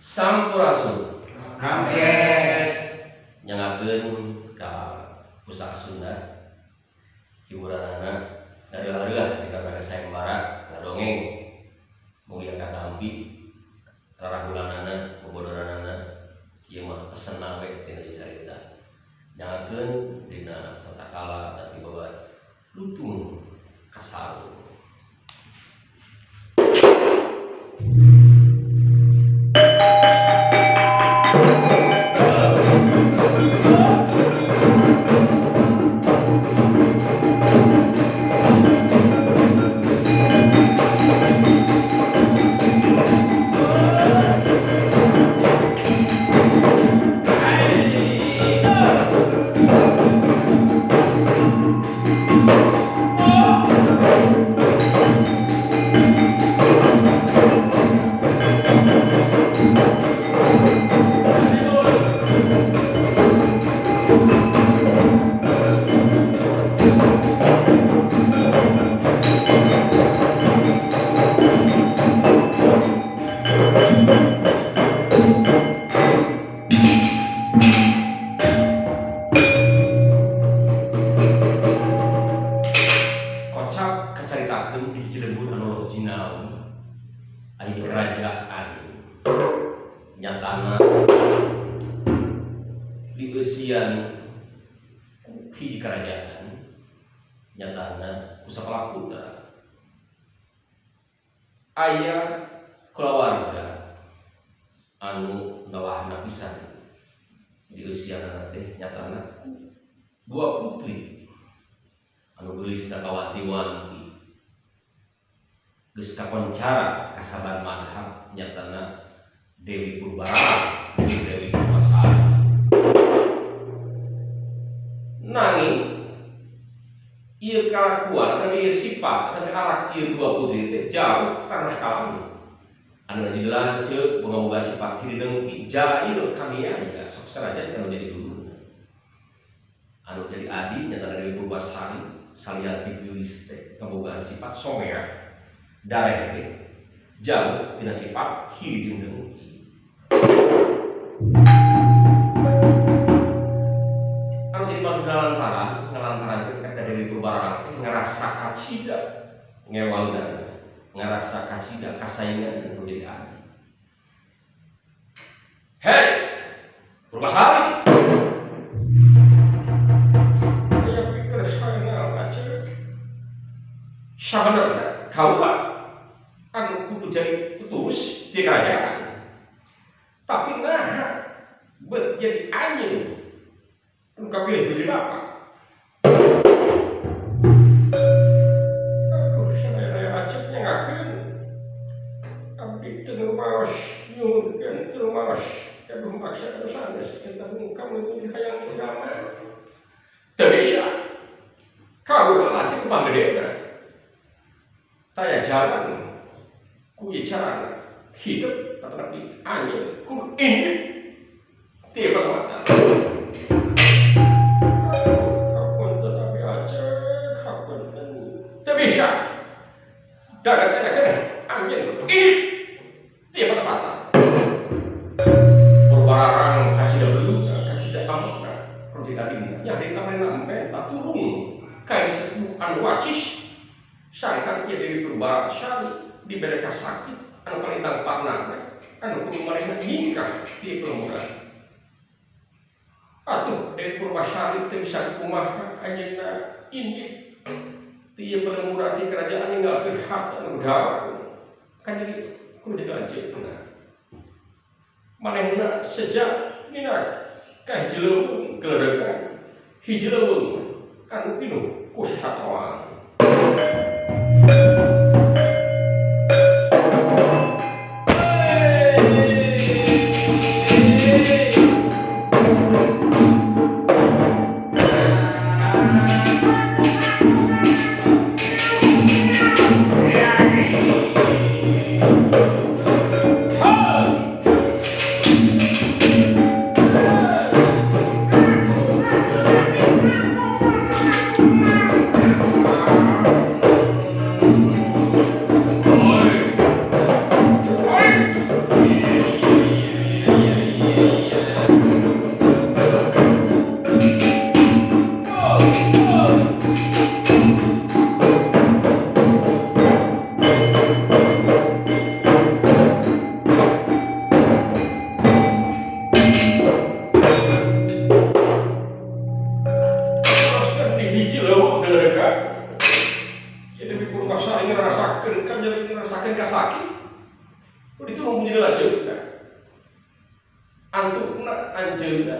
Sampurasun Kampes nyangakeun ka pusaka Sunda hiburanana ngareula-reula di kana sayembara ngadongeng mugi katampi rarahulanana bobodoranana ieu mah pesena we tina carita nyangakeun dina sasakala tapi bawa lutung kasaru. Kacaritakeun di Cilebur anu original aya kerajaan nyatana di eusian hiji kerajaan nyatana kusapala putra aya kulawarga anu nawahna pisan di eusiana teh nyatana dua putri anu geulis kawanti-wanti geus kakoncara kasaban manhab nyatana Dewi Purbara jeung Dewi Purbasari. Nanging ieu kalakuan atawa ieu sifat atawa arak ieu dua putri teh jauh kana kalami. Anu dilanceuk boga sifat hideung jail kamianya sok sarajan anu jadi guru. Anu jadi adi nyatana Dewi Purbasari salianti geulis teh kabogaan sifat someah darah itu jauh tina sifat hiji jeung dengki. Anu jadi ngalantaran kata Dewi Purbara ngerasa kacida ngewaldan ngerasa kacida kasaingan anu jadi adi. Hei Purbasari, aya pikir saya baca sabenerna kaula anu kudu jadi tutus di kerajaan, tapi nah bet jadi anjing anu kapilih jadi bapak. Aduh, saya acapnya ngakeun abdi teu maos nyuhunkeun teu maos kaduh maksa anu sanes eta kamu itu hayang agama teu bisa kaula lacik panggedeuna taya jalan kuya cara hidup tetapi hanya ku ini tiba mata. Kapun tetapi aja kapun tak bisa. Darah angin ini tiba mata. Perbarang kasih dahulu kasih dah kamu kerja tadi nyari kamera nampak tak turun kayak sepuh anu wacis sangkan ia Dewi Purbasari diberi sakit anu kalintang panang anu kudu marina nikah di pelumuran. Atuh Dewi Purbasari teu bisa kumaha anjeunna indit tieu pelumuran di kerajaan ninggalkeun hak anu gawat kan jadi kudu dilanjutkeun. Manehna sejak dina ka hiji leuweung geledegan hiji leuweung anu pinuh ku satawang. Itu menjadi lanjutkan. Antukna anjeunna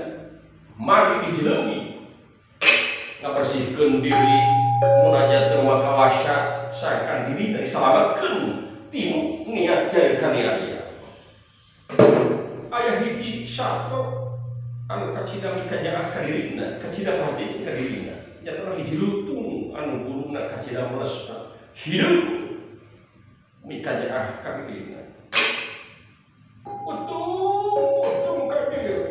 mari dijelemi ngabersihkeun diri munajat terima kawasa saekan diri dan diselamatkeun tinu niat jair kaniaya. Aya hiji sato anu kacida mikanyaah ka dirina, kacida pati ka dirina. Nyatana hiji lutung anu guruna kacida melesat hidup mikanyaah ka dirina. Untung ka dieu.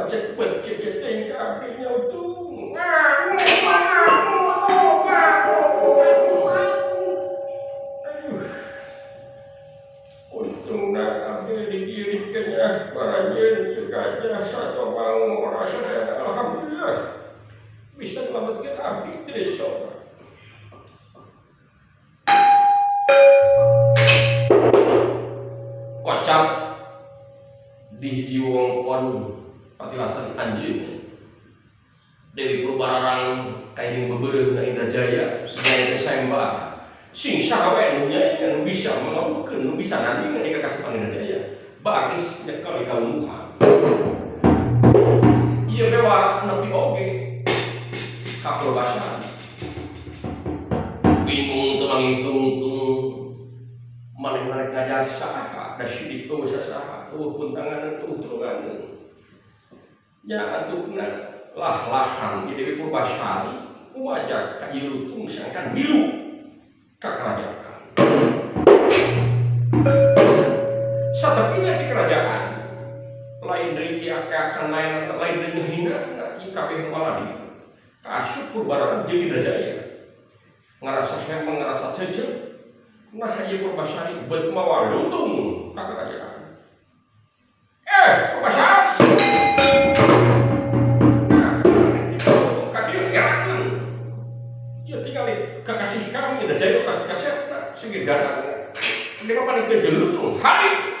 Cepet kejadian kabinya utuh. Untung nak abdi didirikannya parajen juga jasa atau mau rasa alhamdulillah bisa menyelamatkan abdi tidak coba. Kocak di hiji wongkon patilasan anjeun Dewi Purbararang kain bebereuh na Indah Jaya sedaya Desember sing sawe nu nya bisa mengawukeun nu bisa nandingan di kakasipan Indah Jaya baris nyekel di kalunghan ieu bewa nepi oge ka Purbasan bingung teu manghitung maneh-maneh ngajar saha da sidik eueuh sasaha eueuh puntangan eueuh tulungan nya atukna lah-lahan di Dewi Purbasari wajah ka ieu lutung sangkan milu ka kerajaan. Satepina di kerajaan lain deui akan lain deui hina ieu kabeh maladi kasih Purbararang jeung Indah Jaya ngarasa hemeng ngarasa ceuceuk nah ieu Purbasari beut mawa lutung ka kerajaan. Purbasari kakasih kami Indah Jaya kasih kasetna sing gadang dia paling kejelut tuh hari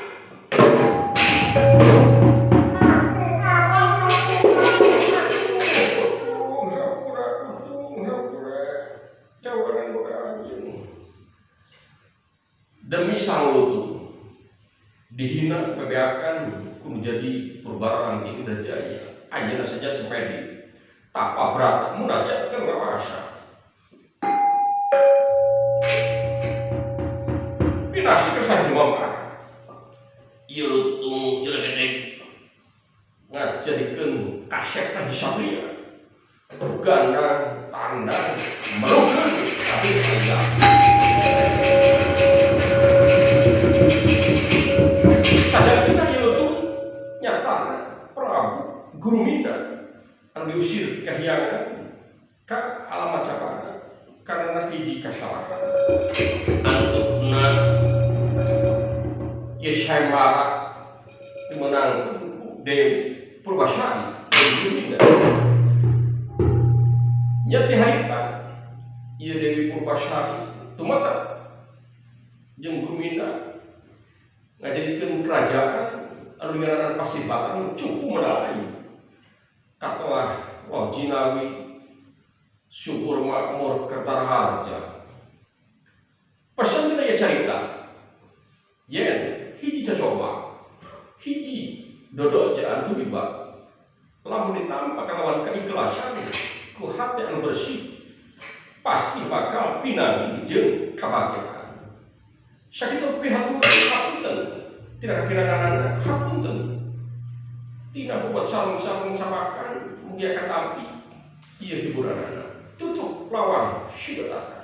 demi sang lutung dihina kebeakan ku menjadi Purbararang jeung Indah Jaya anjeunna saja sepedi tapa berat munajat keur ngawasa nasi kesan dimampan ieu lutung jelegedeg ngajadikeun kasetna di Satria gandang tandang merukeun tapi panjang sajarina ieu lutung nyatana Prabu Gurumina anu diusir ti kahyangan ka alam Majapahit karena hiji kasalahan antukna Yesayembara dimenangkan Dewi Purbasari Dewi Gurumina nyati harita ieu Dewi Purbasari tumata jeung Gurumina ngajadikeun kerajaan anu ngaranan Pasibatan cukup menalai katoah Loh Jinawi Syukur Makmur Kertaharja pesan kita ya cerita yen hiji cocoba hiji dodo jaan tubiba lamun ditampa kalawan keikhlasan ku hati anu bersih pasti bakal pinagi jeung kabagjaan sakitu pihatur hapunten tidak kirangan hapunten tina bobot sareng-sareng sabakan mugi akan api ieu hiburanana tutup lawan sidotana